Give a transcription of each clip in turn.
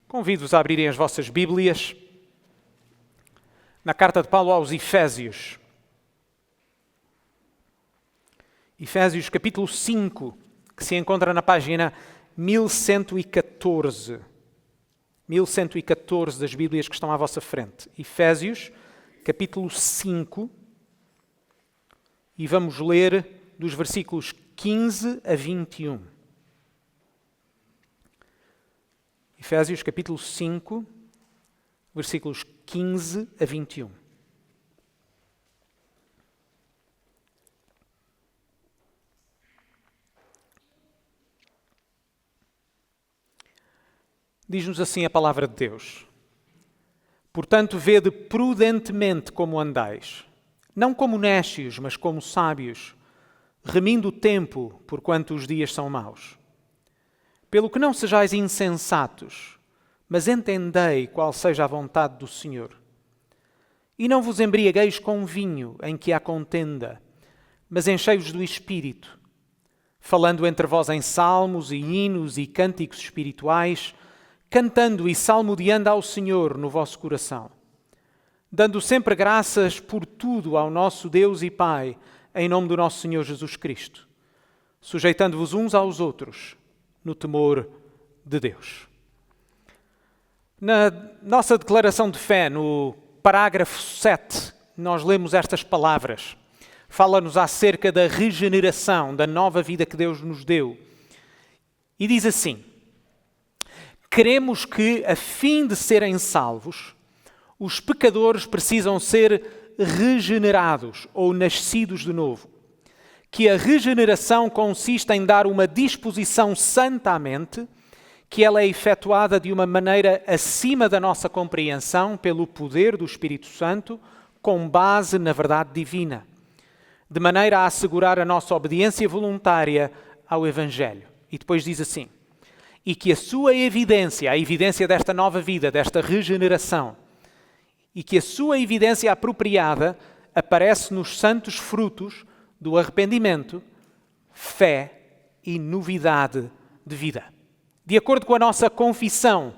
Convido-vos a abrirem as vossas Bíblias na carta de Paulo aos Efésios. Efésios capítulo 5, que se encontra na página 1114. 1114 das Bíblias que estão à vossa frente. Efésios capítulo 5. E vamos ler dos versículos 15 a 21. Efésios capítulo 5, versículos 15 a 21. Diz-nos assim a palavra de Deus: Portanto, vede prudentemente como andais, não como néscios, mas como sábios, remindo o tempo, porquanto os dias são maus. Pelo que não sejais insensatos, mas entendei qual seja a vontade do Senhor. E não vos embriagueis com vinho em que há contenda, mas enchei-vos do Espírito, falando entre vós em salmos e hinos e cânticos espirituais, cantando e salmodiando ao Senhor no vosso coração, dando sempre graças por tudo ao nosso Deus e Pai, em nome do nosso Senhor Jesus Cristo, sujeitando-vos uns aos outros no temor de Deus. Na nossa declaração de fé, no parágrafo 7, nós lemos estas palavras. Fala-nos acerca da regeneração, da nova vida que Deus nos deu. E diz assim: Queremos que, a fim de serem salvos, os pecadores precisam ser regenerados ou nascidos de novo. Que a regeneração consiste em dar uma disposição santa à mente, que ela é efetuada de uma maneira acima da nossa compreensão pelo poder do Espírito Santo, com base na verdade divina, de maneira a assegurar a nossa obediência voluntária ao Evangelho. E depois diz assim: e que a sua evidência, a evidência desta nova vida, desta regeneração, e que a sua evidência apropriada aparece nos santos frutos do arrependimento, fé e novidade de vida. De acordo com a nossa confissão,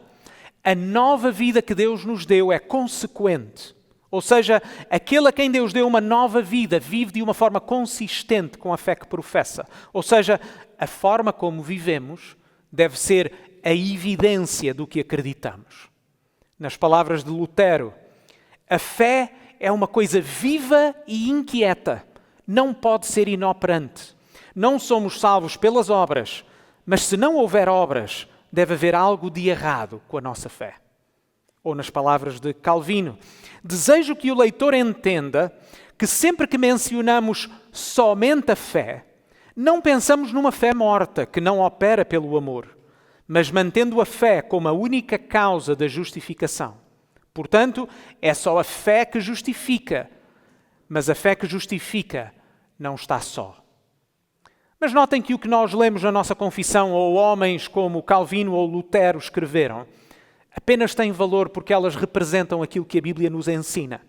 a nova vida que Deus nos deu é consequente. Ou seja, aquele a quem Deus deu uma nova vida vive de uma forma consistente com a fé que professa. Ou seja, a forma como vivemos deve ser a evidência do que acreditamos. Nas palavras de Lutero, a fé é uma coisa viva e inquieta. Não pode ser inoperante. Não somos salvos pelas obras, mas se não houver obras, deve haver algo de errado com a nossa fé. Ou nas palavras de Calvino, desejo que o leitor entenda que sempre que mencionamos somente a fé, não pensamos numa fé morta que não opera pelo amor, mas mantendo a fé como a única causa da justificação. Portanto, é só a fé que justifica, mas a fé que justifica não está só. Mas notem que o que nós lemos na nossa confissão, ou homens como Calvino ou Lutero escreveram, apenas tem valor porque elas representam aquilo que a Bíblia nos ensina.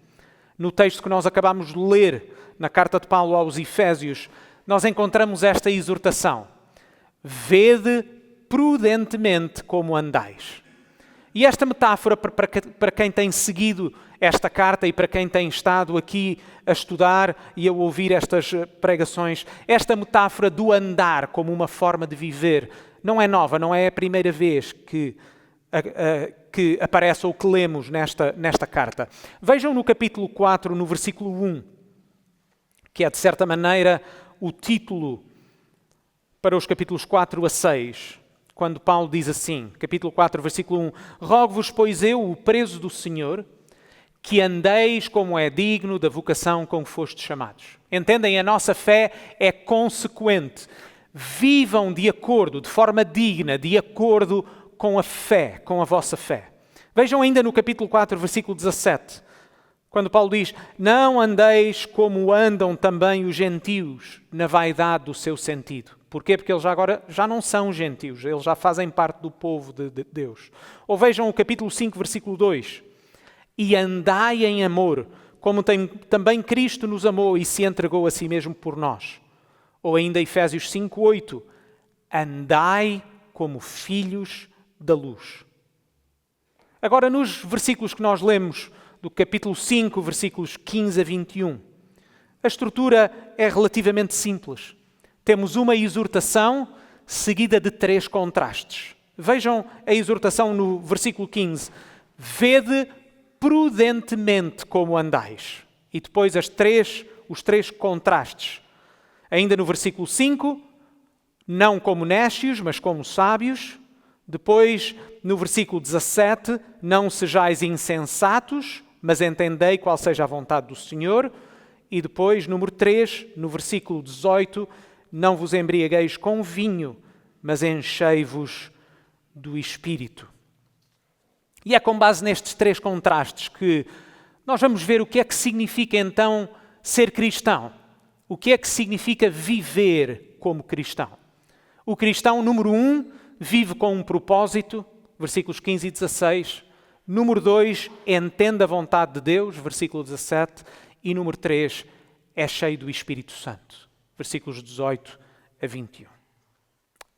No texto que nós acabamos de ler, na carta de Paulo aos Efésios, nós encontramos esta exortação: Vede prudentemente como andais. E esta metáfora, para quem tem seguido esta carta e para quem tem estado aqui a estudar e a ouvir estas pregações, esta metáfora do andar como uma forma de viver não é nova, não é a primeira vez que aparece ou que lemos nesta carta. Vejam no capítulo 4, no versículo 1, que é de certa maneira o título para os capítulos 4 a 6. Quando Paulo diz assim, capítulo 4, versículo 1, Rogo-vos, pois eu, o preso do Senhor, que andeis como é digno da vocação com que fostes chamados. Entendem? A nossa fé é consequente. Vivam de acordo, de forma digna, de acordo com a fé, com a vossa fé. Vejam ainda no capítulo 4, versículo 17, quando Paulo diz: Não andeis como andam também os gentios, na vaidade do seu sentido. Porquê? Porque eles agora já não são gentios, eles já fazem parte do povo de Deus. Ou vejam o capítulo 5, versículo 2. E andai em amor, como também Cristo nos amou e se entregou a si mesmo por nós. Ou ainda Efésios 5, 8. Andai como filhos da luz. Agora, nos versículos que nós lemos, do capítulo 5, versículos 15 a 21, a estrutura é relativamente simples. Temos uma exortação seguida de 3 contrastes. Vejam a exortação no versículo 15. Vede prudentemente como andais. E depois os 3 contrastes. Ainda no versículo 5, não como néscios, mas como sábios. Depois, no versículo 17, não sejais insensatos, mas entendei qual seja a vontade do Senhor. E depois, número 3, no versículo 18, não vos embriagueis com vinho, mas enchei-vos do Espírito. E é com base nestes 3 contrastes que nós vamos ver o que é que significa então ser cristão. O que é que significa viver como cristão. O cristão, número 1, vive com um propósito, versículos 15 e 16. Número 2, entende a vontade de Deus, versículo 17. E número 3, é cheio do Espírito Santo, versículos 18 a 21.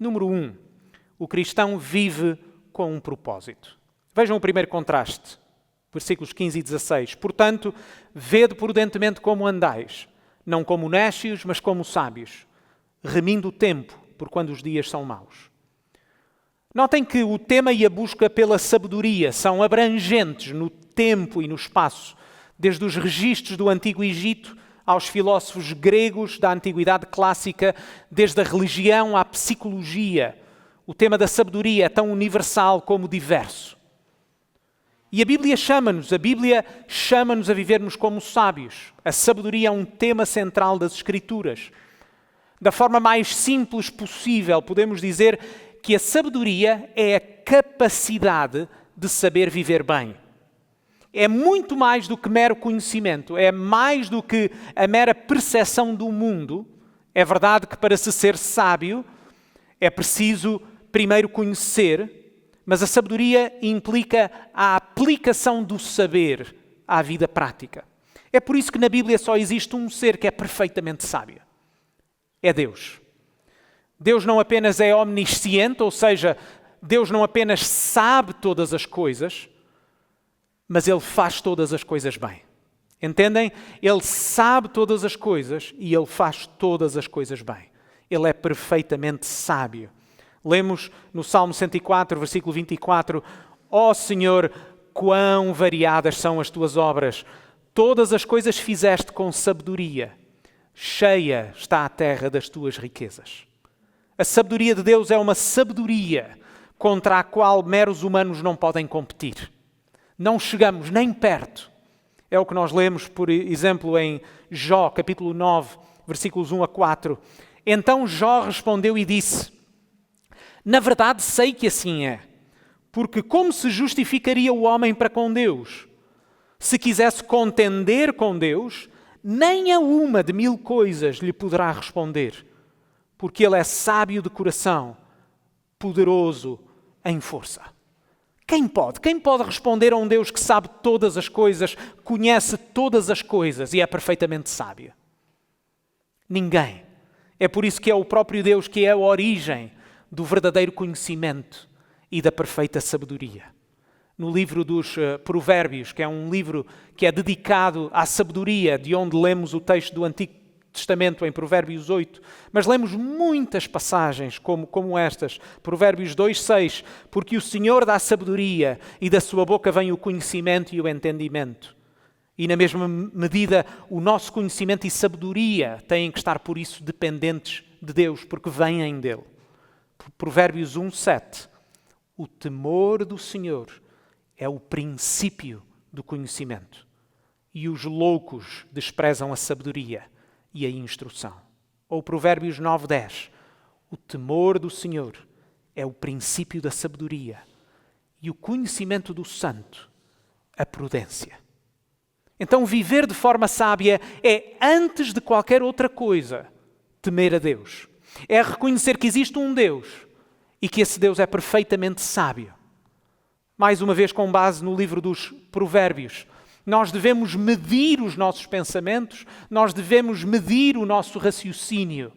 Número 1, o cristão vive com um propósito. Vejam o primeiro contraste, versículos 15 e 16. Portanto, vede prudentemente como andais, não como néscios, mas como sábios, remindo o tempo, por quando os dias são maus. Notem que o tema e a busca pela sabedoria são abrangentes no tempo e no espaço, desde os registros do Antigo Egito aos filósofos gregos da Antiguidade Clássica, desde a religião à psicologia. O tema da sabedoria é tão universal como diverso. E a Bíblia chama-nos a vivermos como sábios. A sabedoria é um tema central das Escrituras. Da forma mais simples possível, podemos dizer que a sabedoria é a capacidade de saber viver bem. É muito mais do que mero conhecimento, é mais do que a mera percepção do mundo. É verdade que para se ser sábio é preciso primeiro conhecer, mas a sabedoria implica a aplicação do saber à vida prática. É por isso que na Bíblia só existe um ser que é perfeitamente sábio. É Deus. Deus não apenas é omnisciente, ou seja, Deus não apenas sabe todas as coisas, mas Ele faz todas as coisas bem. Entendem? Ele sabe todas as coisas e Ele faz todas as coisas bem. Ele é perfeitamente sábio. Lemos no Salmo 104, versículo 24, ó Senhor, quão variadas são as tuas obras. Todas as coisas fizeste com sabedoria. Cheia está a terra das tuas riquezas. A sabedoria de Deus é uma sabedoria contra a qual meros humanos não podem competir. Não chegamos nem perto. É o que nós lemos, por exemplo, em Jó, capítulo 9, versículos 1 a 4. Então Jó respondeu e disse: na verdade sei que assim é, porque como se justificaria o homem para com Deus? Se quisesse contender com Deus, nem a uma de 1000 coisas lhe poderá responder, porque Ele é sábio de coração, poderoso em força. Quem pode responder a um Deus que sabe todas as coisas, conhece todas as coisas e é perfeitamente sábio? Ninguém. É por isso que é o próprio Deus que é a origem do verdadeiro conhecimento e da perfeita sabedoria. No livro dos Provérbios, que é um livro que é dedicado à sabedoria, de onde lemos o texto do Antigo Testamento em Provérbios 8, mas lemos muitas passagens como estas. Provérbios 2:6, porque o Senhor dá sabedoria e da sua boca vem o conhecimento e o entendimento. E na mesma medida, o nosso conhecimento e sabedoria têm que estar por isso dependentes de Deus, porque vêm dele. Provérbios 1:7, o temor do Senhor é o princípio do conhecimento, e os loucos desprezam a sabedoria e a instrução. Ou Provérbios 9:10, o temor do Senhor é o princípio da sabedoria, e o conhecimento do santo, a prudência. Então, viver de forma sábia é, antes de qualquer outra coisa, temer a Deus. É reconhecer que existe um Deus e que esse Deus é perfeitamente sábio. Mais uma vez, com base no livro dos Provérbios, nós devemos medir os nossos pensamentos, nós devemos medir o nosso raciocínio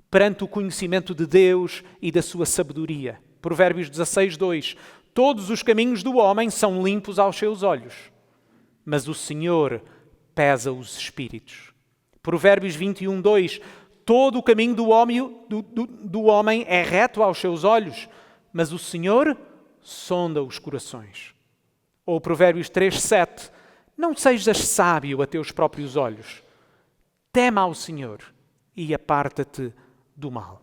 perante o conhecimento de Deus e da sua sabedoria. Provérbios 16:2, Todos os caminhos do homem são limpos aos seus olhos, mas o Senhor pesa os espíritos. Provérbios 21:2. Todo o caminho do homem é reto aos seus olhos, mas o Senhor sonda os corações. Ou Provérbios 3:7. Não sejas sábio a teus próprios olhos. Tema ao Senhor e aparta-te do mal.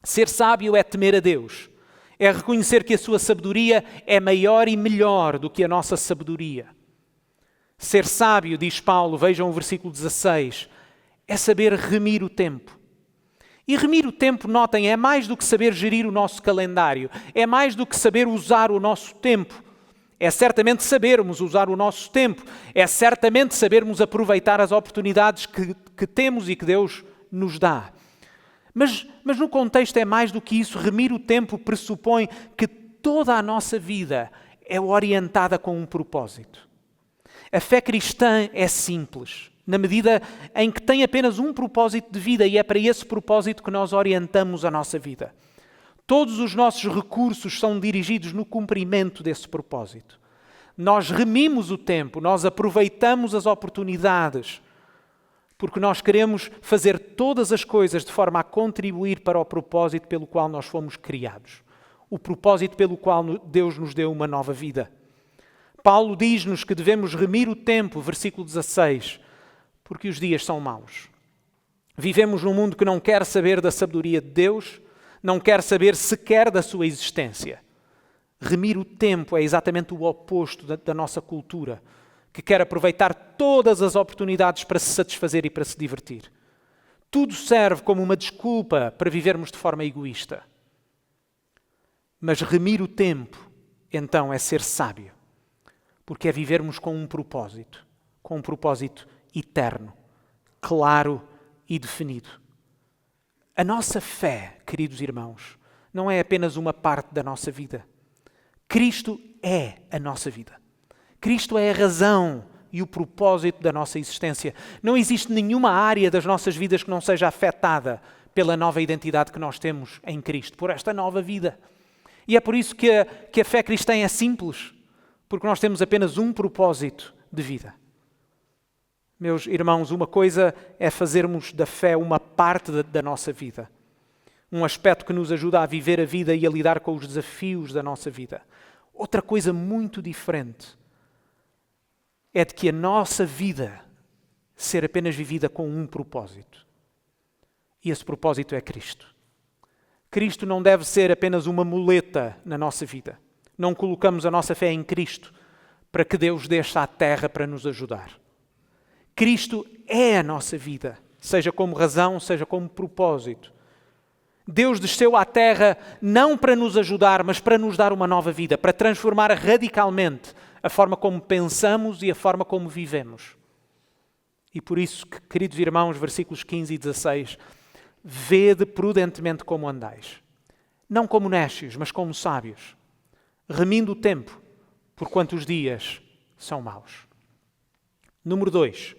Ser sábio é temer a Deus. É reconhecer que a sua sabedoria é maior e melhor do que a nossa sabedoria. Ser sábio, diz Paulo, vejam o versículo 16, é saber remir o tempo. E remir o tempo, notem, é mais do que saber gerir o nosso calendário. É mais do que saber usar o nosso tempo. É certamente sabermos usar o nosso tempo. É certamente sabermos aproveitar as oportunidades que temos e que Deus nos dá. Mas no contexto é mais do que isso. Remir o tempo pressupõe que toda a nossa vida é orientada com um propósito. A fé cristã é simples, na medida em que tem apenas um propósito de vida e é para esse propósito que nós orientamos a nossa vida. Todos os nossos recursos são dirigidos no cumprimento desse propósito. Nós remimos o tempo, nós aproveitamos as oportunidades, porque nós queremos fazer todas as coisas de forma a contribuir para o propósito pelo qual nós fomos criados. O propósito pelo qual Deus nos deu uma nova vida. Paulo diz-nos que devemos remir o tempo, versículo 16, porque os dias são maus. Vivemos num mundo que não quer saber da sabedoria de Deus, não quer saber sequer da sua existência. Remir o tempo é exatamente o oposto da nossa cultura, que quer aproveitar todas as oportunidades para se satisfazer e para se divertir. Tudo serve como uma desculpa para vivermos de forma egoísta. Mas remir o tempo, então, é ser sábio, porque é vivermos com um propósito eterno, claro e definido. A nossa fé, queridos irmãos, não é apenas uma parte da nossa vida. Cristo é a nossa vida. Cristo é a razão e o propósito da nossa existência. Não existe nenhuma área das nossas vidas que não seja afetada pela nova identidade que nós temos em Cristo, por esta nova vida. E é por isso que a fé cristã é simples, porque nós temos apenas um propósito de vida. Meus irmãos, uma coisa é fazermos da fé uma parte da nossa vida. Um aspecto que nos ajuda a viver a vida e a lidar com os desafios da nossa vida. Outra coisa muito diferente é de que a nossa vida ser apenas vivida com um propósito. E esse propósito é Cristo. Cristo não deve ser apenas uma muleta na nossa vida. Não colocamos a nossa fé em Cristo para que Deus desça à terra para nos ajudar. Cristo é a nossa vida, seja como razão, seja como propósito. Deus desceu à terra não para nos ajudar, mas para nos dar uma nova vida, para transformar radicalmente a forma como pensamos e a forma como vivemos. E por isso, queridos irmãos, versículos 15 e 16, vede prudentemente como andais, não como néscios, mas como sábios, remindo o tempo, porquanto os dias são maus. Número 2.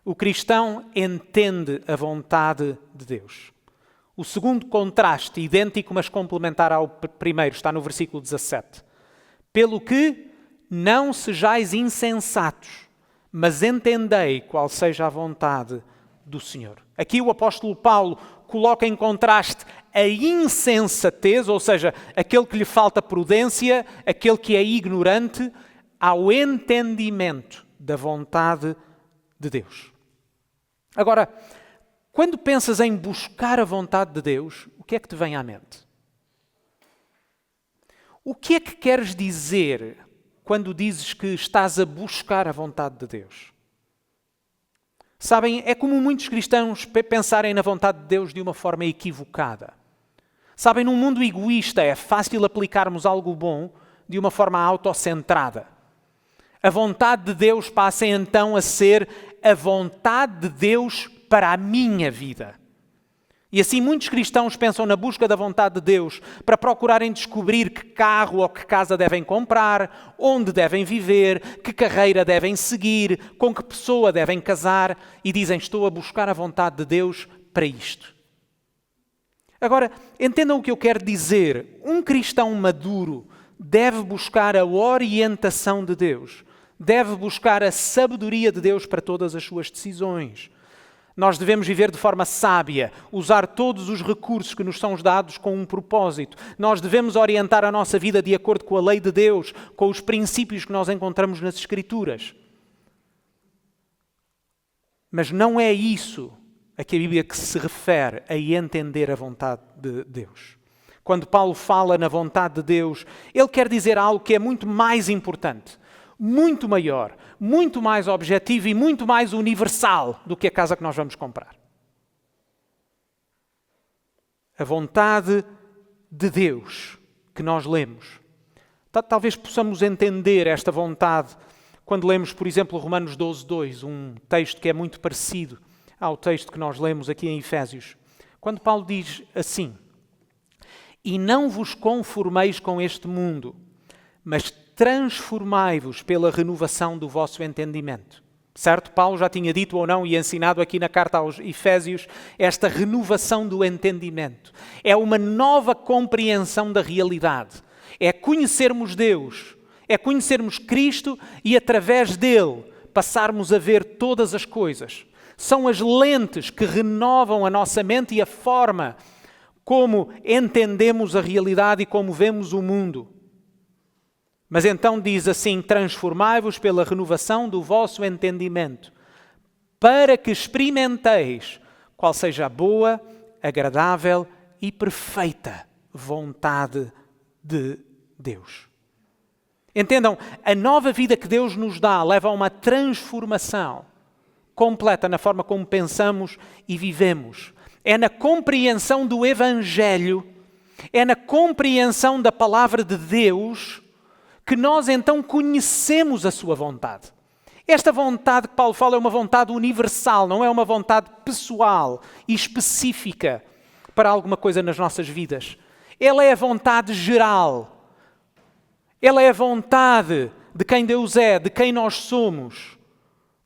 O cristão entende a vontade de Deus. O segundo contraste, idêntico mas complementar ao primeiro, está no versículo 17. Pelo que não sejais insensatos, mas entendei qual seja a vontade do Senhor. Aqui o apóstolo Paulo coloca em contraste a insensatez, ou seja, aquele que lhe falta prudência, aquele que é ignorante, ao entendimento da vontade de Deus. Agora, quando pensas em buscar a vontade de Deus, o que é que te vem à mente? O que é que queres dizer quando dizes que estás a buscar a vontade de Deus? Sabem, é comum muitos cristãos pensarem na vontade de Deus de uma forma equivocada. Sabem, num mundo egoísta é fácil aplicarmos algo bom de uma forma autocentrada. A vontade de Deus passa então a ser a vontade de Deus para a minha vida. E assim muitos cristãos pensam na busca da vontade de Deus para procurarem descobrir que carro ou que casa devem comprar, onde devem viver, que carreira devem seguir, com que pessoa devem casar e dizem, estou a buscar a vontade de Deus para isto. Agora, entendam o que eu quero dizer. Um cristão maduro deve buscar a orientação de Deus, deve buscar a sabedoria de Deus para todas as suas decisões. Nós devemos viver de forma sábia, usar todos os recursos que nos são dados com um propósito. Nós devemos orientar a nossa vida de acordo com a lei de Deus, com os princípios que nós encontramos nas Escrituras. Mas não é isso a que a Bíblia que se refere a entender a vontade de Deus. Quando Paulo fala na vontade de Deus, ele quer dizer algo que é muito mais importante, muito maior, muito mais objetivo e muito mais universal do que a casa que nós vamos comprar. A vontade de Deus que nós lemos. Talvez possamos entender esta vontade quando lemos, por exemplo, Romanos 12:2, um texto que é muito parecido ao texto que nós lemos aqui em Efésios. Quando Paulo diz assim: "E não vos conformeis com este mundo, mas transformai-vos pela renovação do vosso entendimento." Certo? Paulo já tinha dito ou não e ensinado aqui na carta aos Efésios esta renovação do entendimento. É uma nova compreensão da realidade. É conhecermos Deus, é conhecermos Cristo e através dele passarmos a ver todas as coisas. São as lentes que renovam a nossa mente e a forma como entendemos a realidade e como vemos o mundo. Mas então diz assim: "Transformai-vos pela renovação do vosso entendimento, para que experimenteis qual seja a boa, agradável e perfeita vontade de Deus." Entendam, a nova vida que Deus nos dá leva a uma transformação completa na forma como pensamos e vivemos. É na compreensão do Evangelho, é na compreensão da palavra de Deus que nós então conhecemos a sua vontade. Esta vontade que Paulo fala é uma vontade universal, não é uma vontade pessoal e específica para alguma coisa nas nossas vidas. Ela é a vontade geral. Ela é a vontade de quem Deus é, de quem nós somos,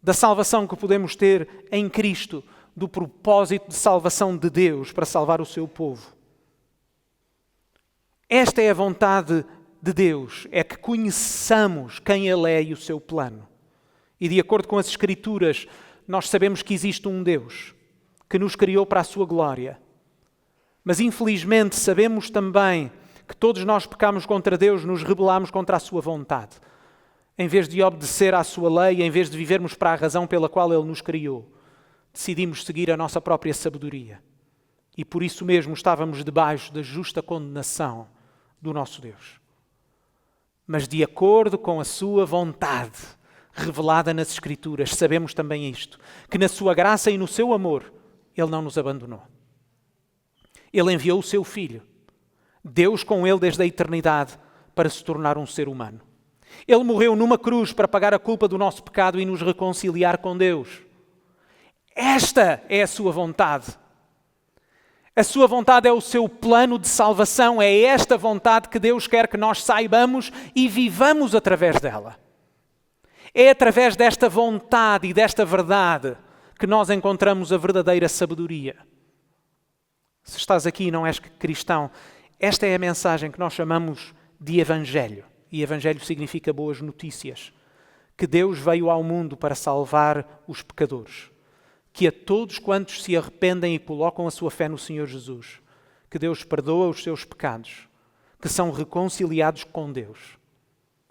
da salvação que podemos ter em Cristo, do propósito de salvação de Deus para salvar o seu povo. Esta é a vontade de Deus, é que conheçamos quem Ele é e o seu plano. E de acordo com as Escrituras, nós sabemos que existe um Deus que nos criou para a sua glória. Mas infelizmente sabemos também que todos nós pecamos contra Deus, nos rebelamos contra a sua vontade. Em vez de obedecer à sua lei, em vez de vivermos para a razão pela qual Ele nos criou, decidimos seguir a nossa própria sabedoria. E por isso mesmo estávamos debaixo da justa condenação do nosso Deus. Mas de acordo com a sua vontade, revelada nas Escrituras, sabemos também isto, que na sua graça e no seu amor, Ele não nos abandonou. Ele enviou o seu Filho, Deus com Ele desde a eternidade, para se tornar um ser humano. Ele morreu numa cruz para pagar a culpa do nosso pecado e nos reconciliar com Deus. Esta é a sua vontade. A sua vontade é o seu plano de salvação. É esta vontade que Deus quer que nós saibamos e vivamos através dela. É através desta vontade e desta verdade que nós encontramos a verdadeira sabedoria. Se estás aqui e não és cristão, esta é a mensagem que nós chamamos de Evangelho. E Evangelho significa boas notícias. Que Deus veio ao mundo para salvar os pecadores. Que a todos quantos se arrependem e colocam a sua fé no Senhor Jesus, que Deus perdoa os seus pecados, que são reconciliados com Deus.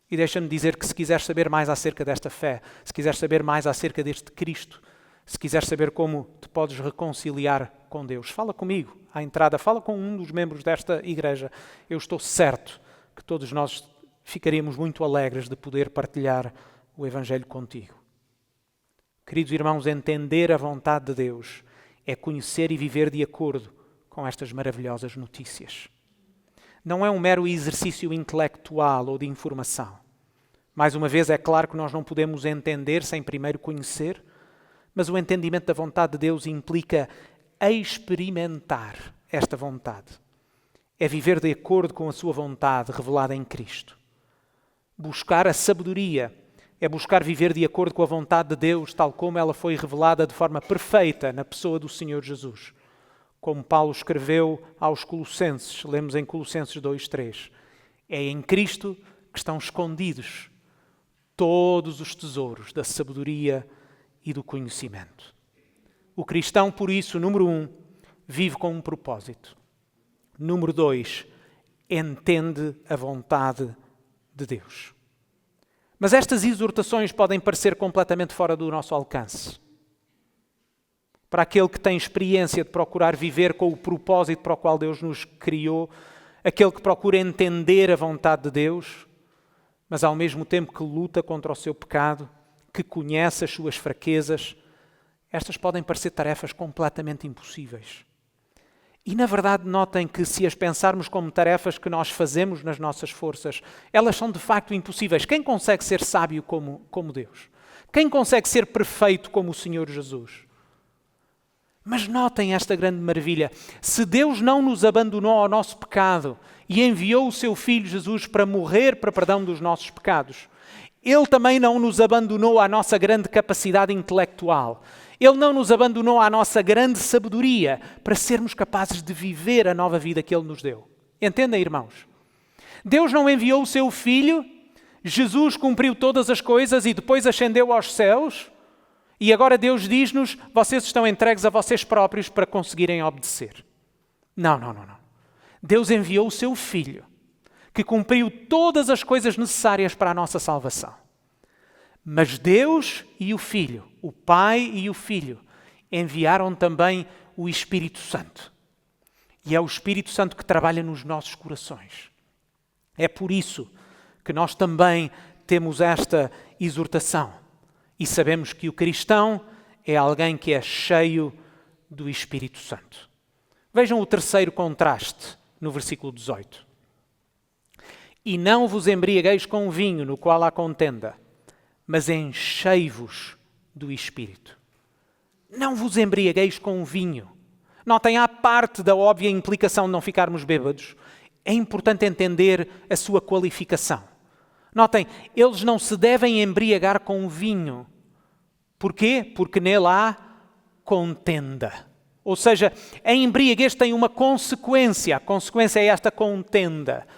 E deixa-me dizer que se quiseres saber mais acerca desta fé, se quiseres saber mais acerca deste Cristo, se quiseres saber como te podes reconciliar com Deus, fala comigo à entrada, fala com um dos membros desta igreja. Eu estou certo que todos nós ficaríamos muito alegres de poder partilhar o Evangelho contigo. Queridos irmãos, entender a vontade de Deus é conhecer e viver de acordo com estas maravilhosas notícias. Não é um mero exercício intelectual ou de informação. Mais uma vez, é claro que nós não podemos entender sem primeiro conhecer, mas o entendimento da vontade de Deus implica experimentar esta vontade. É viver de acordo com a sua vontade revelada em Cristo. Buscar a sabedoria é buscar viver de acordo com a vontade de Deus, tal como ela foi revelada de forma perfeita na pessoa do Senhor Jesus. Como Paulo escreveu aos Colossenses, lemos em Colossenses 2:3. É em Cristo que estão escondidos todos os tesouros da sabedoria e do conhecimento. O cristão, por isso, número 1, vive com um propósito. Número 2, entende a vontade de Deus. Mas estas exortações podem parecer completamente fora do nosso alcance. Para aquele que tem experiência de procurar viver com o propósito para o qual Deus nos criou, aquele que procura entender a vontade de Deus, mas ao mesmo tempo que luta contra o seu pecado, que conhece as suas fraquezas, estas podem parecer tarefas completamente impossíveis. E na verdade notem que se as pensarmos como tarefas que nós fazemos nas nossas forças, elas são de facto impossíveis. Quem consegue ser sábio como Deus? Quem consegue ser perfeito como o Senhor Jesus? Mas notem esta grande maravilha. Se Deus não nos abandonou ao nosso pecado e enviou o seu Filho Jesus para morrer para perdão dos nossos pecados, Ele também não nos abandonou à nossa grande capacidade intelectual. Ele não nos abandonou à nossa grande sabedoria para sermos capazes de viver a nova vida que Ele nos deu. Entendem, irmãos? Deus não enviou o seu Filho, Jesus cumpriu todas as coisas e depois ascendeu aos céus, e agora Deus diz-nos, vocês estão entregues a vocês próprios para conseguirem obedecer. Não. Deus enviou o seu Filho, que cumpriu todas as coisas necessárias para a nossa salvação. Mas Deus e o Filho, o Pai e o Filho, enviaram também o Espírito Santo. E é o Espírito Santo que trabalha nos nossos corações. É por isso que nós também temos esta exortação. E sabemos que o cristão é alguém que é cheio do Espírito Santo. Vejam o terceiro contraste no versículo 18. E não vos embriagueis com vinho no qual há contenda, mas enchei-vos do Espírito. Não vos embriagueis com vinho. Notem, à parte da óbvia implicação de não ficarmos bêbados, é importante entender a sua qualificação. Notem, eles não se devem embriagar com vinho. Porquê? Porque nele há contenda. Ou seja, a embriaguez tem uma consequência. A consequência é esta contenda.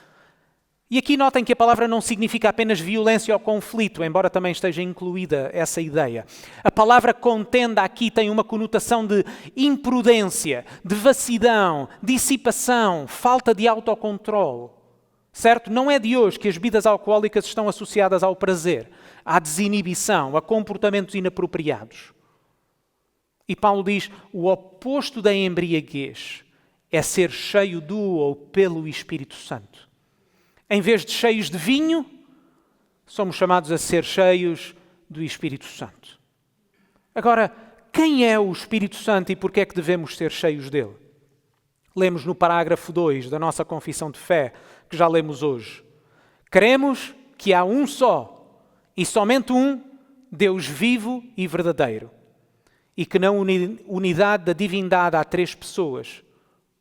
E aqui notem que a palavra não significa apenas violência ou conflito, embora também esteja incluída essa ideia. A palavra contenda aqui tem uma conotação de imprudência, de vacilão, dissipação, falta de autocontrole. Certo? Não é de hoje que as bebidas alcoólicas estão associadas ao prazer, à desinibição, a comportamentos inapropriados. E Paulo diz, o oposto da embriaguez é ser cheio do ou pelo Espírito Santo. Em vez de cheios de vinho, somos chamados a ser cheios do Espírito Santo. Agora, quem é o Espírito Santo e porquê é que devemos ser cheios dele? Lemos no parágrafo 2 da nossa confissão de fé, que já lemos hoje. Cremos que há um só, e somente um, Deus vivo e verdadeiro. E que na unidade da divindade há 3 pessoas,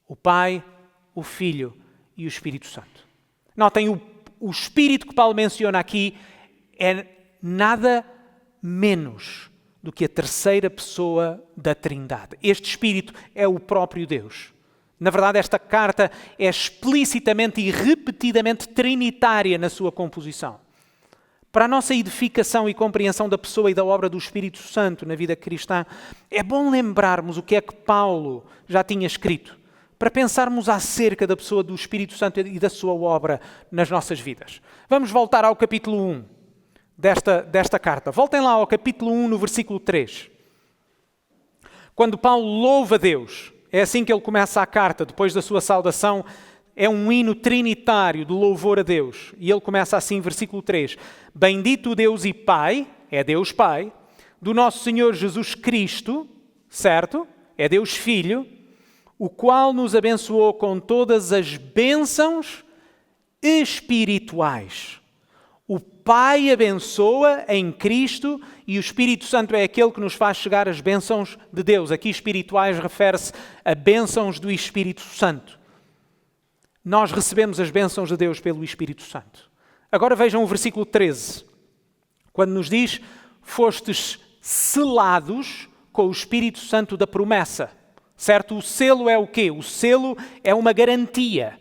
o Pai, o Filho e o Espírito Santo. Notem, o Espírito que Paulo menciona aqui é nada menos do que a terceira pessoa da Trindade. Este Espírito é o próprio Deus. Na verdade, esta carta é explicitamente e repetidamente trinitária na sua composição. Para a nossa edificação e compreensão da pessoa e da obra do Espírito Santo na vida cristã, é bom lembrarmos o que é que Paulo já tinha escrito, para pensarmos acerca da pessoa do Espírito Santo e da sua obra nas nossas vidas. Vamos voltar ao capítulo 1 desta carta. Voltem lá ao capítulo 1, no versículo 3. Quando Paulo louva Deus, é assim que ele começa a carta, depois da sua saudação, é um hino trinitário de louvor a Deus. E ele começa assim, versículo 3. Bendito Deus e Pai, é Deus Pai, do nosso Senhor Jesus Cristo, certo? É Deus Filho, o qual nos abençoou com todas as bênçãos espirituais. O Pai abençoa em Cristo e o Espírito Santo é aquele que nos faz chegar as bênçãos de Deus. Aqui espirituais refere-se a bênçãos do Espírito Santo. Nós recebemos as bênçãos de Deus pelo Espírito Santo. Agora vejam o versículo 13. Quando nos diz, fostes selados com o Espírito Santo da promessa. Certo? O selo é o quê? O selo é uma garantia.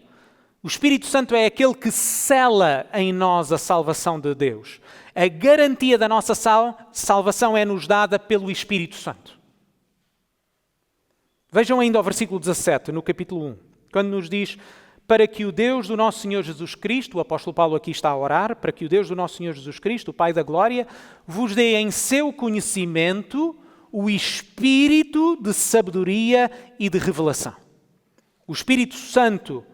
O Espírito Santo é aquele que sela em nós a salvação de Deus. A garantia da nossa salvação é-nos dada pelo Espírito Santo. Vejam ainda o versículo 17, no capítulo 1, quando nos diz: para que o Deus do nosso Senhor Jesus Cristo, o apóstolo Paulo aqui está a orar, para que o Deus do nosso Senhor Jesus Cristo, o Pai da Glória, vos dê em seu conhecimento o espírito de sabedoria e de revelação. O Espírito Santo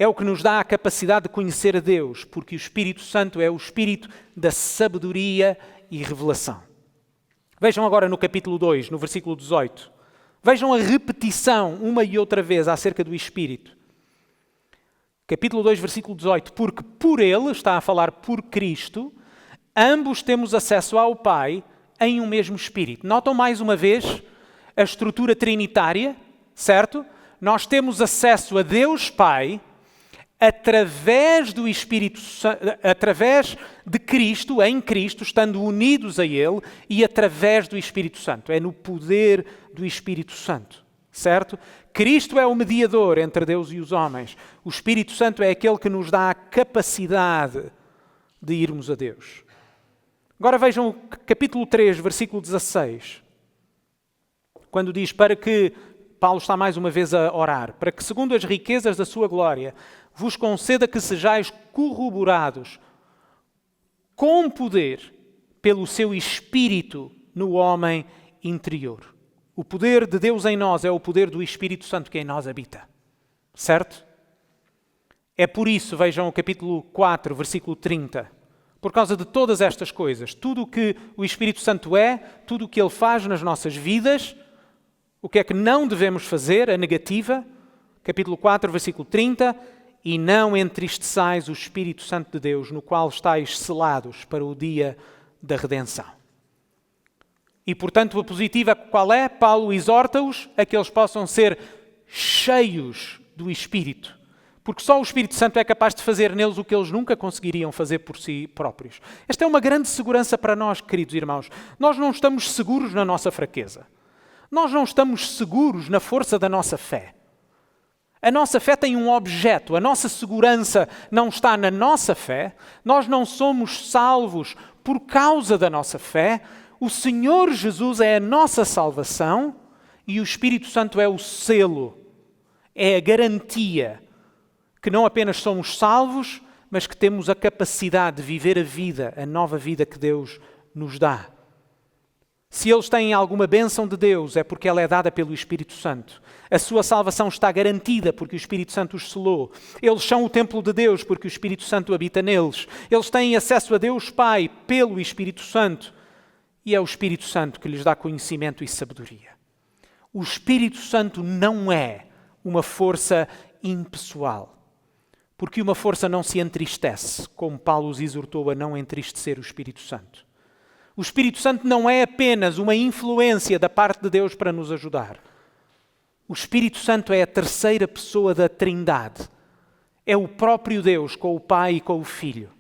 é o que nos dá a capacidade de conhecer a Deus, porque o Espírito Santo é o espírito da sabedoria e revelação. Vejam agora no capítulo 2, no versículo 18. Vejam a repetição uma e outra vez acerca do Espírito. Capítulo 2, versículo 18. Porque por Ele, está a falar por Cristo, ambos temos acesso ao Pai em um mesmo Espírito. Notam mais uma vez a estrutura trinitária, certo? Nós temos acesso a Deus Pai através do Espírito Santo, através de Cristo, em Cristo, estando unidos a Ele, e através do Espírito Santo. É no poder do Espírito Santo, certo? Cristo é o mediador entre Deus e os homens. O Espírito Santo é aquele que nos dá a capacidade de irmos a Deus. Agora vejam o capítulo 3, versículo 16. Quando diz para que, Paulo está mais uma vez a orar, para que segundo as riquezas da sua glória, vos conceda que sejais corroborados com poder pelo seu Espírito no homem interior. O poder de Deus em nós é o poder do Espírito Santo que em nós habita. Certo? É por isso, vejam o capítulo 4, versículo 30. Por causa de todas estas coisas, tudo o que o Espírito Santo é, tudo o que Ele faz nas nossas vidas, o que é que não devemos fazer, a negativa, capítulo 4, versículo 30, e não entristeçais o Espírito Santo de Deus, no qual estáis selados para o dia da redenção. E, portanto, a positiva qual é? Paulo exorta-os a que eles possam ser cheios do Espírito. Porque só o Espírito Santo é capaz de fazer neles o que eles nunca conseguiriam fazer por si próprios. Esta é uma grande segurança para nós, queridos irmãos. Nós não estamos seguros na nossa fraqueza. Nós não estamos seguros na força da nossa fé. A nossa fé tem um objeto. A nossa segurança não está na nossa fé. Nós não somos salvos por causa da nossa fé. O Senhor Jesus é a nossa salvação e o Espírito Santo é o selo, é a garantia que não apenas somos salvos, mas que temos a capacidade de viver a vida, a nova vida que Deus nos dá. Se eles têm alguma bênção de Deus, é porque ela é dada pelo Espírito Santo. A sua salvação está garantida porque o Espírito Santo os selou. Eles são o templo de Deus porque o Espírito Santo habita neles. Eles têm acesso a Deus Pai pelo Espírito Santo. E é o Espírito Santo que lhes dá conhecimento e sabedoria. O Espírito Santo não é uma força impessoal. Porque uma força não se entristece, como Paulo os exortou a não entristecer o Espírito Santo. O Espírito Santo não é apenas uma influência da parte de Deus para nos ajudar. O Espírito Santo é a terceira pessoa da Trindade. É o próprio Deus com o Pai e com o Filho.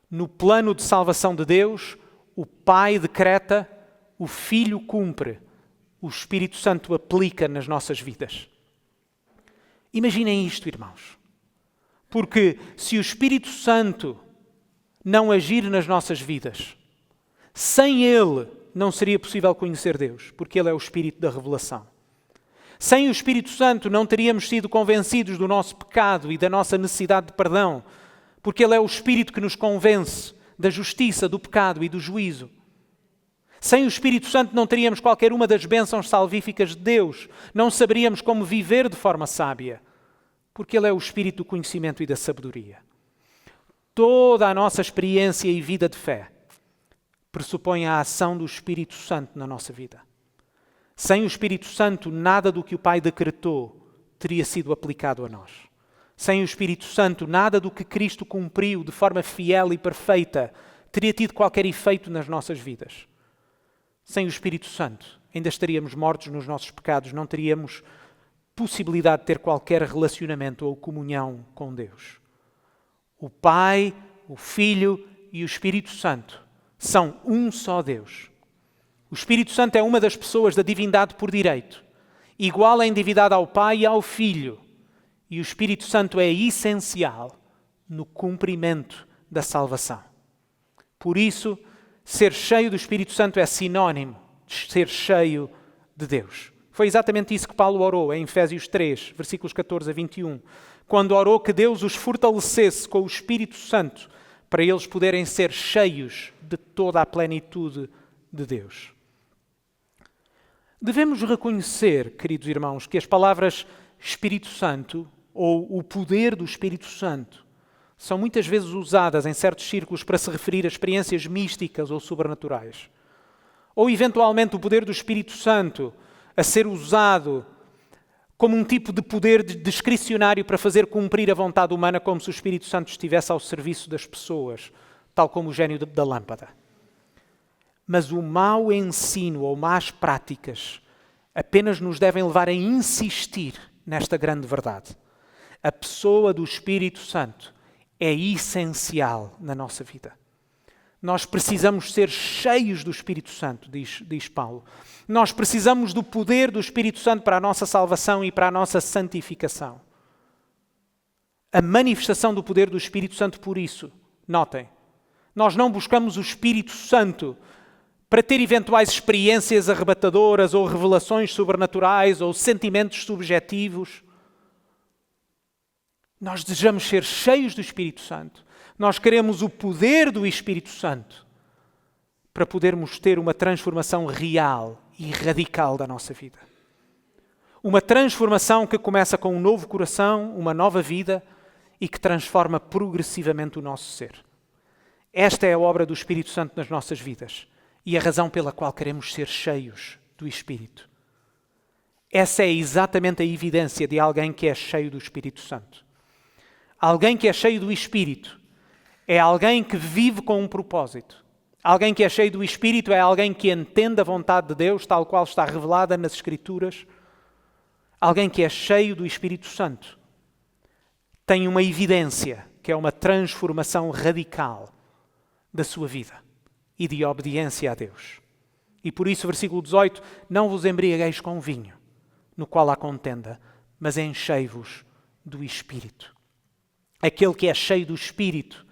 No plano de salvação de Deus, o Pai decreta, o Filho cumpre, o Espírito Santo aplica nas nossas vidas. Imaginem isto, irmãos. Porque se o Espírito Santo não agir nas nossas vidas, sem Ele não seria possível conhecer Deus, porque Ele é o Espírito da revelação. Sem o Espírito Santo não teríamos sido convencidos do nosso pecado e da nossa necessidade de perdão, porque Ele é o Espírito que nos convence da justiça, do pecado e do juízo. Sem o Espírito Santo não teríamos qualquer uma das bênçãos salvíficas de Deus. Não saberíamos como viver de forma sábia, porque Ele é o Espírito do conhecimento e da sabedoria. Toda a nossa experiência e vida de fé pressupõe a ação do Espírito Santo na nossa vida. Sem o Espírito Santo, nada do que o Pai decretou teria sido aplicado a nós. Sem o Espírito Santo, nada do que Cristo cumpriu de forma fiel e perfeita teria tido qualquer efeito nas nossas vidas. Sem o Espírito Santo, ainda estaríamos mortos nos nossos pecados, não teríamos possibilidade de ter qualquer relacionamento ou comunhão com Deus. O Pai, o Filho e o Espírito Santo são um só Deus. O Espírito Santo é uma das pessoas da divindade por direito, igual em divindade ao Pai e ao Filho, E o Espírito Santo é essencial no cumprimento da salvação. Por isso, ser cheio do Espírito Santo é sinónimo de ser cheio de Deus. Foi exatamente isso que Paulo orou em Efésios 3, versículos 14 a 21, quando orou que Deus os fortalecesse com o Espírito Santo para eles poderem ser cheios de toda a plenitude de Deus. Devemos reconhecer, queridos irmãos, que as palavras Espírito Santo ou o poder do Espírito Santo são muitas vezes usadas em certos círculos para se referir a experiências místicas ou sobrenaturais. Ou, eventualmente, o poder do Espírito Santo a ser usado como um tipo de poder discricionário para fazer cumprir a vontade humana, como se o Espírito Santo estivesse ao serviço das pessoas, tal como o gênio da lâmpada. Mas o mau ensino ou más práticas apenas nos devem levar a insistir nesta grande verdade. A pessoa do Espírito Santo é essencial na nossa vida. Nós precisamos ser cheios do Espírito Santo, diz Paulo. Nós precisamos do poder do Espírito Santo para a nossa salvação e para a nossa santificação. A manifestação do poder do Espírito Santo, por isso, notem, nós não buscamos o Espírito Santo para ter eventuais experiências arrebatadoras ou revelações sobrenaturais ou sentimentos subjetivos. Nós desejamos ser cheios do Espírito Santo. Nós queremos o poder do Espírito Santo para podermos ter uma transformação real e radical da nossa vida. Uma transformação que começa com um novo coração, uma nova vida e que transforma progressivamente o nosso ser. Esta é a obra do Espírito Santo nas nossas vidas e a razão pela qual queremos ser cheios do Espírito. Essa é exatamente a evidência de alguém que é cheio do Espírito Santo. Alguém que é cheio do Espírito é alguém que vive com um propósito. Alguém que é cheio do Espírito é alguém que entende a vontade de Deus, tal qual está revelada nas Escrituras. Alguém que é cheio do Espírito Santo tem uma evidência, que é uma transformação radical da sua vida e de obediência a Deus. E por isso, versículo 18, não vos embriagueis com vinho, no qual há contenda, mas enchei-vos do Espírito. Aquele que é cheio do Espírito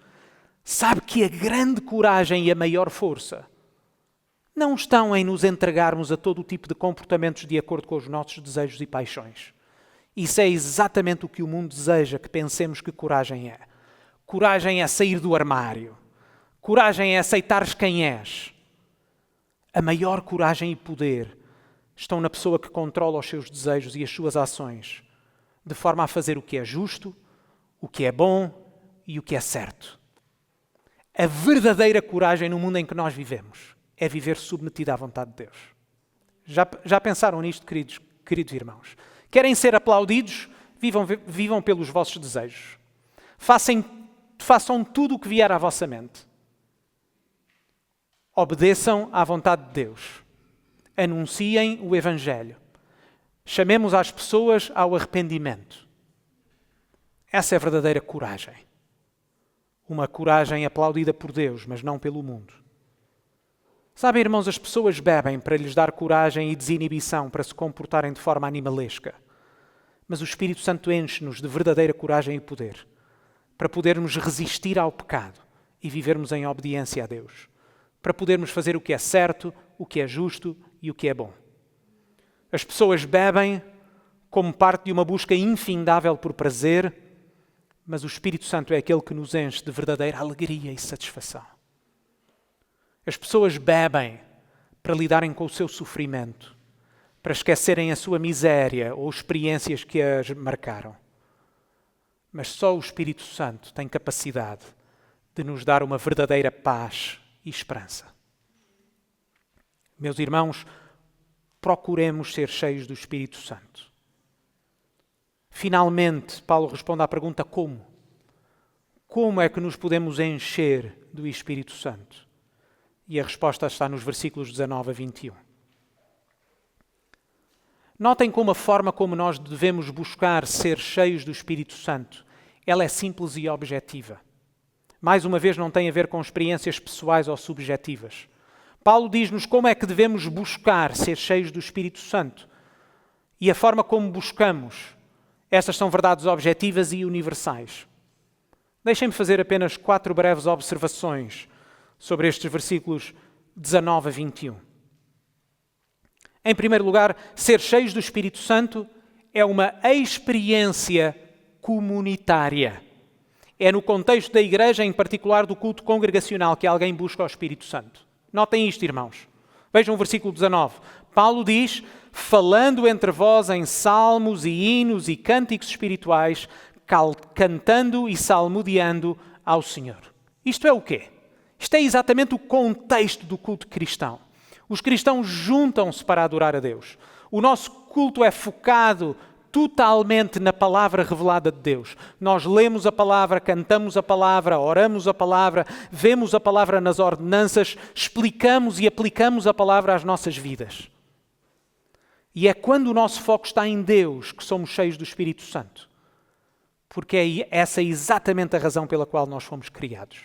sabe que a grande coragem e a maior força não estão em nos entregarmos a todo o tipo de comportamentos de acordo com os nossos desejos e paixões. Isso é exatamente o que o mundo deseja que pensemos que coragem é. Coragem é sair do armário. Coragem é aceitares quem és. A maior coragem e poder estão na pessoa que controla os seus desejos e as suas ações, de forma a fazer o que é justo, o que é bom e o que é certo. A verdadeira coragem no mundo em que nós vivemos é viver submetido à vontade de Deus. Já pensaram nisto, queridos irmãos? Querem ser aplaudidos? Vivam pelos vossos desejos. Façam tudo o que vier à vossa mente. Obedeçam à vontade de Deus. Anunciem o Evangelho. Chamemos as pessoas ao arrependimento. Essa é a verdadeira coragem. Uma coragem aplaudida por Deus, mas não pelo mundo. Sabem, irmãos, as pessoas bebem para lhes dar coragem e desinibição para se comportarem de forma animalesca. Mas o Espírito Santo enche-nos de verdadeira coragem e poder para podermos resistir ao pecado e vivermos em obediência a Deus. Para podermos fazer o que é certo, o que é justo e o que é bom. As pessoas bebem como parte de uma busca infindável por prazer, mas o Espírito Santo é aquele que nos enche de verdadeira alegria e satisfação. As pessoas bebem para lidarem com o seu sofrimento, para esquecerem a sua miséria ou experiências que as marcaram. Mas só o Espírito Santo tem capacidade de nos dar uma verdadeira paz e esperança. Meus irmãos, procuremos ser cheios do Espírito Santo. Finalmente, Paulo responde à pergunta como? Como é que nos podemos encher do Espírito Santo? E a resposta está nos versículos 19 a 21. Notem como a forma como nós devemos buscar ser cheios do Espírito Santo, ela é simples e objetiva. Mais uma vez, não tem a ver com experiências pessoais ou subjetivas. Paulo diz-nos como é que devemos buscar ser cheios do Espírito Santo. E a forma como buscamos Estas são verdades objetivas e universais. Deixem-me fazer apenas 4 breves observações sobre estes versículos 19 a 21. Em primeiro lugar, ser cheios do Espírito Santo é uma experiência comunitária. É no contexto da igreja, em particular do culto congregacional, que alguém busca o Espírito Santo. Notem isto, irmãos. Vejam o versículo 19. Paulo diz, falando entre vós em salmos e hinos e cânticos espirituais, cantando e salmodiando ao Senhor. Isto é o quê? Isto é exatamente o contexto do culto cristão. Os cristãos juntam-se para adorar a Deus. O nosso culto é focado totalmente na palavra revelada de Deus. Nós lemos a palavra, cantamos a palavra, oramos a palavra, vemos a palavra nas ordenanças, explicamos e aplicamos a palavra às nossas vidas. E é quando o nosso foco está em Deus que somos cheios do Espírito Santo. Porque é essa exatamente a razão pela qual nós fomos criados.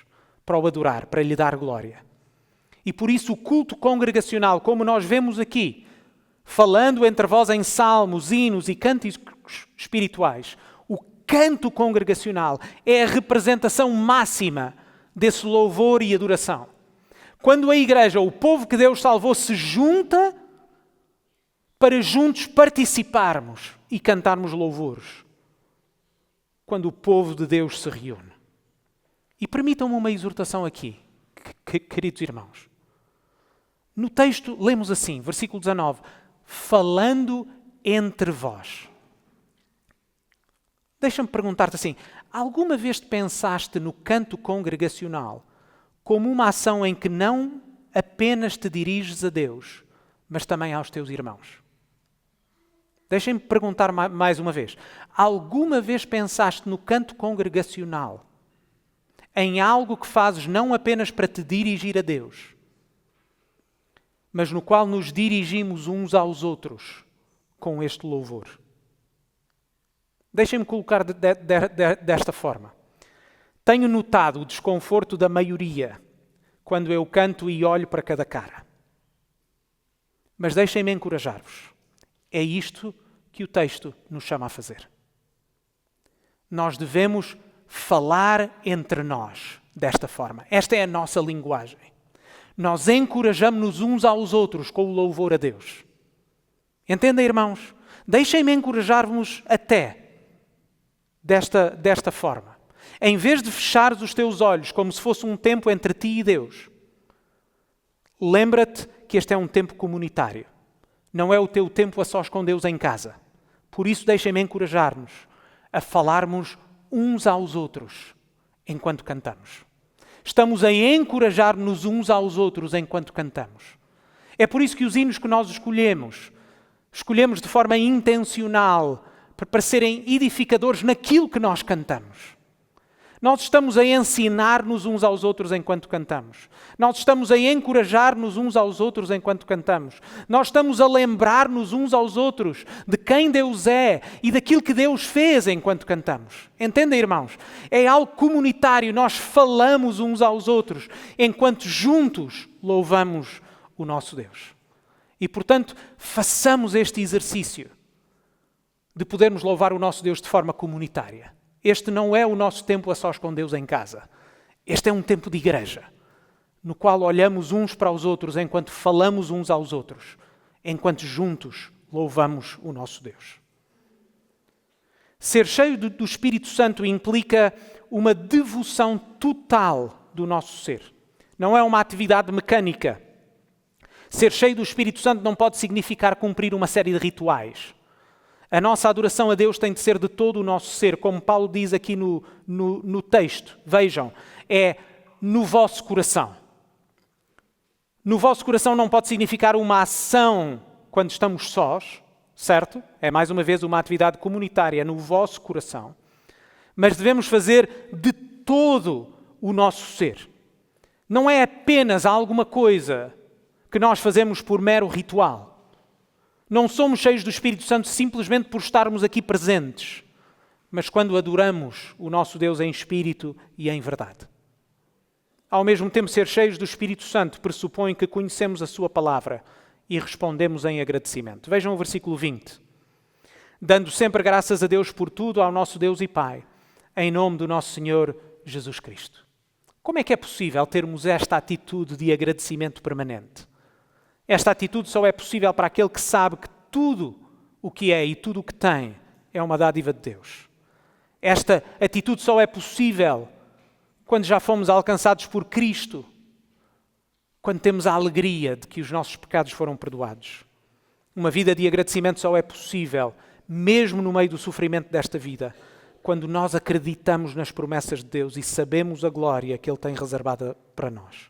Para o adorar, para lhe dar glória. E por isso o culto congregacional, como nós vemos aqui, falando entre vós em salmos, hinos e cânticos espirituais, o canto congregacional é a representação máxima desse louvor e adoração. Quando a igreja, o povo que Deus salvou, se junta para juntos participarmos e cantarmos louvores. Quando o povo de Deus se reúne. E permitam-me uma exortação aqui, queridos irmãos. No texto lemos assim, versículo 19, falando entre vós. Deixa-me perguntar-te assim, alguma vez pensaste no canto congregacional como uma ação em que não apenas te diriges a Deus, mas também aos teus irmãos? Deixem-me perguntar mais uma vez. Alguma vez pensaste no canto congregacional em algo que fazes não apenas para te dirigir a Deus, mas no qual nos dirigimos uns aos outros com este louvor? Deixem-me colocar desta forma. Tenho notado o desconforto da maioria quando eu canto e olho para cada cara. Mas deixem-me encorajar-vos. É isto que o texto nos chama a fazer. Nós devemos falar entre nós desta forma. Esta é a nossa linguagem. Nós encorajamos-nos uns aos outros com o louvor a Deus. Entendem, irmãos? Deixem-me encorajar-vos até desta forma. Em vez de fechares os teus olhos como se fosse um tempo entre ti e Deus, lembra-te que este é um tempo comunitário. Não é o teu tempo a sós com Deus em casa. Por isso, deixem-me encorajar-nos a falarmos uns aos outros enquanto cantamos. Estamos a encorajar-nos uns aos outros enquanto cantamos. É por isso que os hinos que nós escolhemos de forma intencional para serem edificadores naquilo que nós cantamos. Nós estamos a ensinar-nos uns aos outros enquanto cantamos. Nós estamos a encorajar-nos uns aos outros enquanto cantamos. Nós estamos a lembrar-nos uns aos outros de quem Deus é e daquilo que Deus fez enquanto cantamos. Entendem, irmãos? É algo comunitário. Nós falamos uns aos outros enquanto juntos louvamos o nosso Deus. E, portanto, façamos este exercício de podermos louvar o nosso Deus de forma comunitária. Este não é o nosso tempo a sós com Deus em casa. Este é um tempo de igreja, no qual olhamos uns para os outros enquanto falamos uns aos outros, enquanto juntos louvamos o nosso Deus. Ser cheio do Espírito Santo implica uma devoção total do nosso ser. Não é uma atividade mecânica. Ser cheio do Espírito Santo não pode significar cumprir uma série de rituais. A nossa adoração a Deus tem de ser de todo o nosso ser, como Paulo diz aqui no texto. Vejam, é no vosso coração. No vosso coração não pode significar uma ação quando estamos sós, certo? É mais uma vez uma atividade comunitária no vosso coração. Mas devemos fazer de todo o nosso ser. Não é apenas alguma coisa que nós fazemos por mero ritual. Não somos cheios do Espírito Santo simplesmente por estarmos aqui presentes, mas quando adoramos o nosso Deus em espírito e em verdade. Ao mesmo tempo, ser cheios do Espírito Santo pressupõe que conhecemos a sua palavra e respondemos em agradecimento. Vejam o versículo 20. dando sempre graças a Deus por tudo, ao nosso Deus e Pai, em nome do nosso Senhor Jesus Cristo. Como é que é possível termos esta atitude de agradecimento permanente? Esta atitude só é possível para aquele que sabe que tudo o que é e tudo o que tem é uma dádiva de Deus. Esta atitude só é possível quando já fomos alcançados por Cristo, quando temos a alegria de que os nossos pecados foram perdoados. Uma vida de agradecimento só é possível, mesmo no meio do sofrimento desta vida, quando nós acreditamos nas promessas de Deus e sabemos a glória que Ele tem reservada para nós.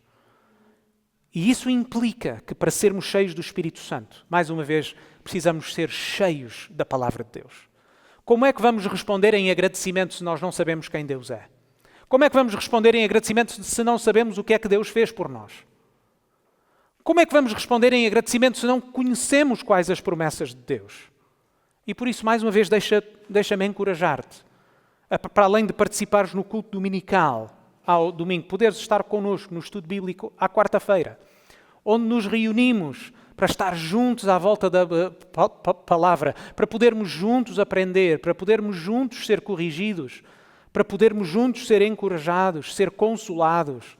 E isso implica que, para sermos cheios do Espírito Santo, mais uma vez, precisamos ser cheios da Palavra de Deus. Como é que vamos responder em agradecimento se nós não sabemos quem Deus é? Como é que vamos responder em agradecimento se não sabemos o que é que Deus fez por nós? Como é que vamos responder em agradecimento se não conhecemos quais as promessas de Deus? E por isso, mais uma vez, deixa-me encorajar-te, para além de participares no culto dominical, ao domingo, poderes estar connosco no estudo bíblico à quarta-feira, onde nos reunimos para estar juntos à volta da palavra, para podermos juntos aprender, para podermos juntos ser corrigidos, para podermos juntos ser encorajados, ser consolados,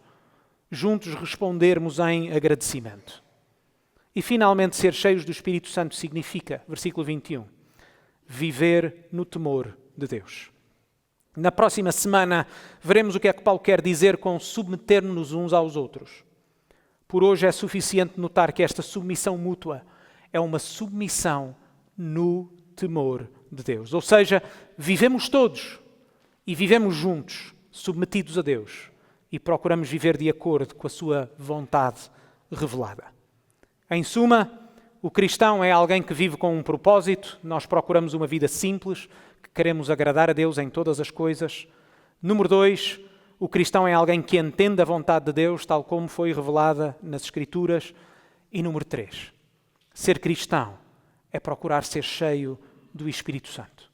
juntos respondermos em agradecimento. E finalmente, ser cheios do Espírito Santo significa, versículo 21, viver no temor de Deus. Na próxima semana veremos o que é que Paulo quer dizer com submeter-nos uns aos outros. Por hoje é suficiente notar que esta submissão mútua é uma submissão no temor de Deus. Ou seja, vivemos todos e vivemos juntos, submetidos a Deus, e procuramos viver de acordo com a sua vontade revelada. Em suma, o cristão é alguém que vive com um propósito. Nós procuramos uma vida simples, que queremos agradar a Deus em todas as coisas. Número 2, o cristão é alguém que entende a vontade de Deus, tal como foi revelada nas Escrituras. E número 3, ser cristão é procurar ser cheio do Espírito Santo.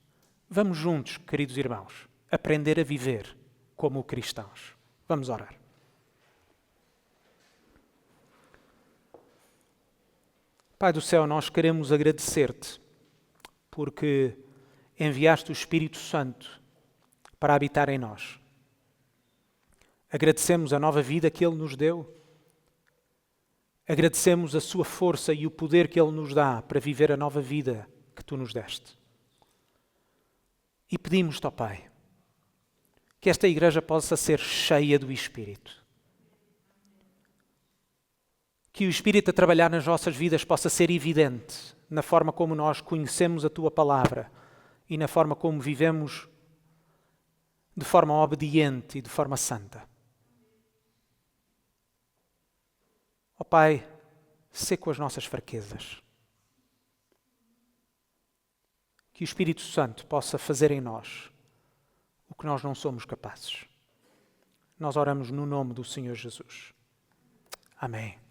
Vamos juntos, queridos irmãos, aprender a viver como cristãos. Vamos orar. Pai do céu, nós queremos agradecer-te porque enviaste o Espírito Santo para habitar em nós. Agradecemos a nova vida que Ele nos deu. Agradecemos a sua força e o poder que Ele nos dá para viver a nova vida que Tu nos deste. E pedimos-te, ó Pai, que esta igreja possa ser cheia do Espírito. Que o Espírito a trabalhar nas nossas vidas possa ser evidente na forma como nós conhecemos a Tua Palavra e na forma como vivemos de forma obediente e de forma santa. Ó Pai, sê com as nossas fraquezas. Que o Espírito Santo possa fazer em nós o que nós não somos capazes. Nós oramos no nome do Senhor Jesus. Amém.